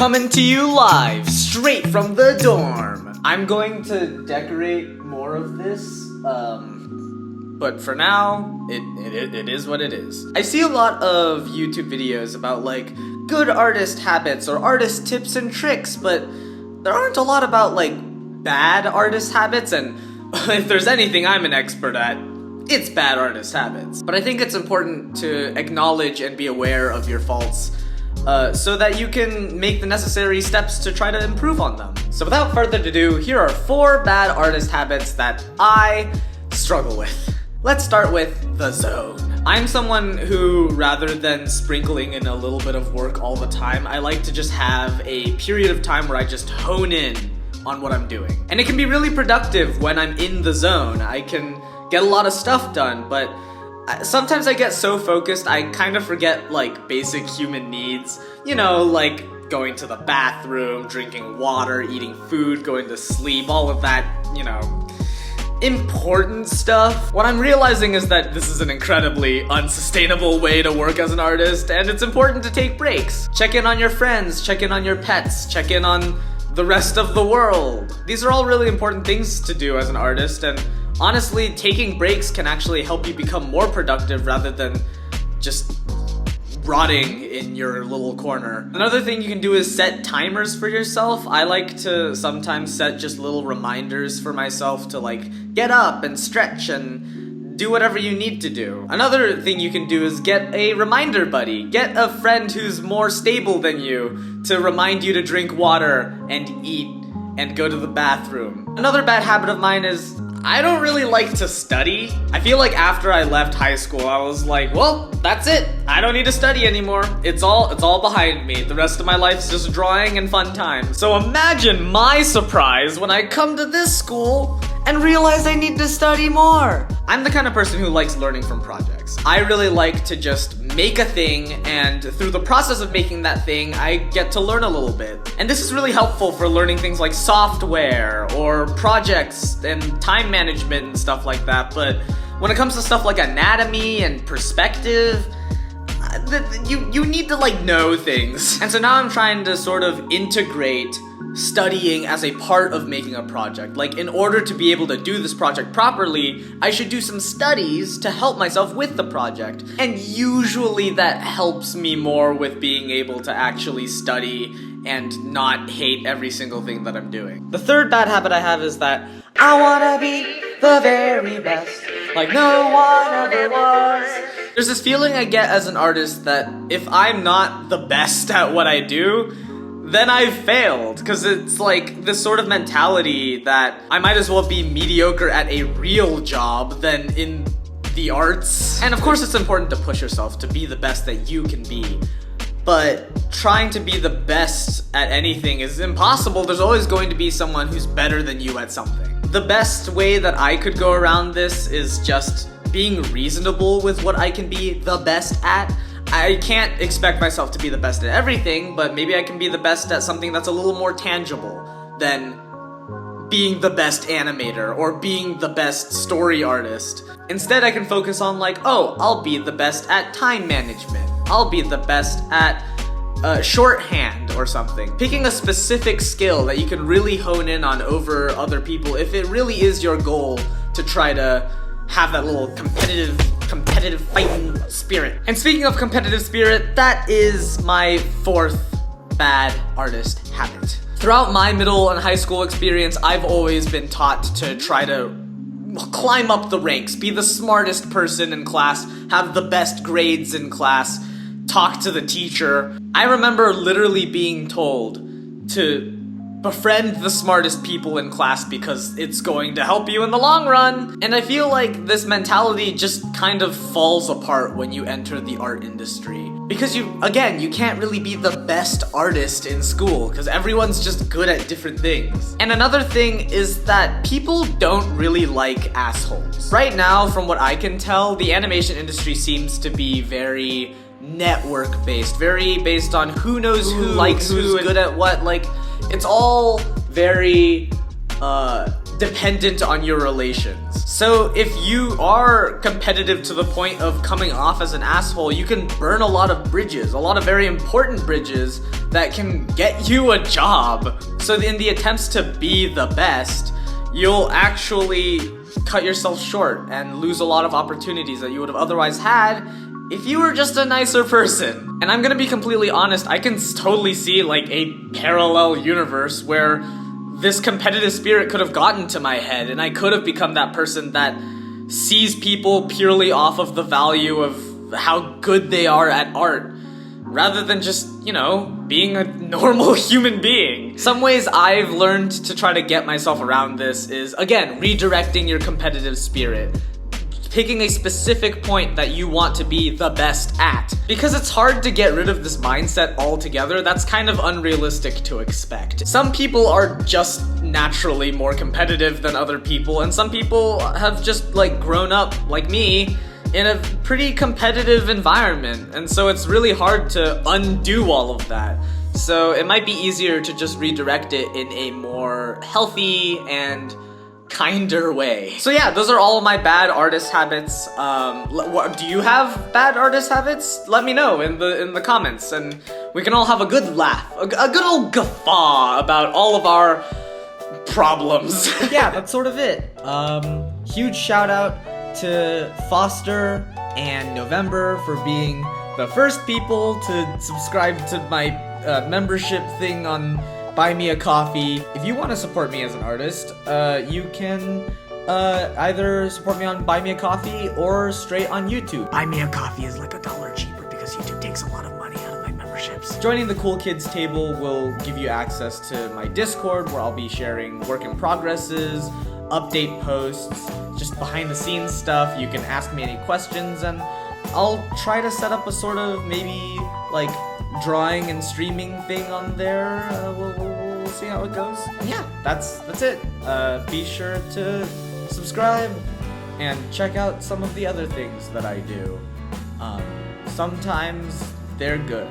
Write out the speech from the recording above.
coming to you live, straight from the dorm. I'm going to decorate more of this, but for now, it is what it is. I see a lot of YouTube videos about like good artist habits or artist tips and tricks, but there aren't a lot about like bad artist habits, and if there's anything I'm an expert at, it's bad artist habits. But I think it's important to acknowledge and be aware of your faults so that you can make the necessary steps to try to improve on them. So without further ado, here are 4 bad artist habits that I struggle with. Let's start with the zone. I'm someone who, rather than sprinkling in a little bit of work all the time, I like to just have a period of time where I just hone in on what I'm doing. And it can be really productive when I'm in the zone. I can get a lot of stuff done, but sometimes I get so focused I kind of forget like basic human needs. You know, like going to the bathroom, drinking water, eating food, going to sleep, all of that, you know, important stuff. What I'm realizing is that this is an incredibly unsustainable way to work as an artist, and it's important to take breaks. Check in on your friends, check in on your pets, check in on the rest of the world. These are all really important things to do as an artist, and honestly, taking breaks can actually help you become more productive rather than just rotting in your little corner. Another thing you can do is set timers for yourself. I like to sometimes set just little reminders for myself to like get up and stretch and do whatever you need to do. Another thing you can do is get a reminder buddy. Get a friend who's more stable than you to remind you to drink water and eat and go to the bathroom. Another bad habit of mine is I don't really like to study. I feel like after I left high school, I was like, well, that's it. I don't need to study anymore. It's all behind me. The rest of my life's just drawing and fun time. So imagine my surprise when I come to this school and realize I need to study more. I'm the kind of person who likes learning from projects. I really like to just make a thing, and through the process of making that thing, I get to learn a little bit. And this is really helpful for learning things like software or projects and time management and stuff like that. But when it comes to stuff like anatomy and perspective, you need to like know things. And so now I'm trying to sort of integrate studying as a part of making a project. Like, in order to be able to do this project properly, I should do some studies to help myself with the project. And usually that helps me more with being able to actually study and not hate every single thing that I'm doing. The third bad habit I have is that I wanna be the very best, like no one ever was. There's this feeling I get as an artist that if I'm not the best at what I do, then I've failed, because it's like this sort of mentality that I might as well be mediocre at a real job than in the arts. And of course it's important to push yourself to be the best that you can be, but trying to be the best at anything is impossible. There's always going to be someone who's better than you at something. The best way that I could go around this is just being reasonable with what I can be the best at. I can't expect myself to be the best at everything, but maybe I can be the best at something that's a little more tangible than being the best animator or being the best story artist. Instead, I can focus on like, oh, I'll be the best at time management. I'll be the best at shorthand or something. Picking a specific skill that you can really hone in on over other people if it really is your goal to try to have that little competitive fighting spirit. And speaking of competitive spirit, that is my 4th bad artist habit. Throughout my middle and high school experience, I've always been taught to try to climb up the ranks, be the smartest person in class, have the best grades in class, talk to the teacher. I remember literally being told to befriend the smartest people in class because it's going to help you in the long run. And I feel like this mentality just kind of falls apart when you enter the art industry. Because you can't really be the best artist in school because everyone's just good at different things. And another thing is that people don't really like assholes. Right now, from what I can tell, the animation industry seems to be very network based, very based on who knows who likes who's good at what. Like, it's all very dependent on your relations. So if you are competitive to the point of coming off as an asshole, you can burn a lot of bridges, a lot of very important bridges that can get you a job. So in the attempts to be the best, you'll actually cut yourself short and lose a lot of opportunities that you would have otherwise had if you were just a nicer person. And I'm gonna be completely honest, I can totally see like a parallel universe where this competitive spirit could have gotten to my head and I could have become that person that sees people purely off of the value of how good they are at art, rather than just, being a normal human being. Some ways I've learned to try to get myself around this is, again, redirecting your competitive spirit. Picking a specific point that you want to be the best at. Because it's hard to get rid of this mindset altogether, that's kind of unrealistic to expect. Some people are just naturally more competitive than other people, and some people have just grown up, like me, in a pretty competitive environment, and so it's really hard to undo all of that. So it might be easier to just redirect it in a more healthy and kinder way. So yeah, those are all of my bad artist habits. Do you have bad artist habits? Let me know in the comments, and we can all have a good laugh, a good old guffaw about all of our problems. Yeah, that's sort of it. Huge shout out to Foster and November for being the first people to subscribe to my membership thing on Buy Me a Coffee. If you want to support me as an artist, you can either support me on Buy Me a Coffee or straight on YouTube. Buy Me a Coffee is like $1 cheaper because YouTube takes a lot of money out of my memberships. Joining the Cool Kids table will give you access to my Discord, where I'll be sharing work in progresses, update posts, just behind the scenes stuff. You can ask me any questions, and I'll try to set up a sort of maybe drawing and streaming thing on there. We'll see how it goes. And yeah, that's it. Be sure to subscribe and check out some of the other things that I do. Sometimes they're good.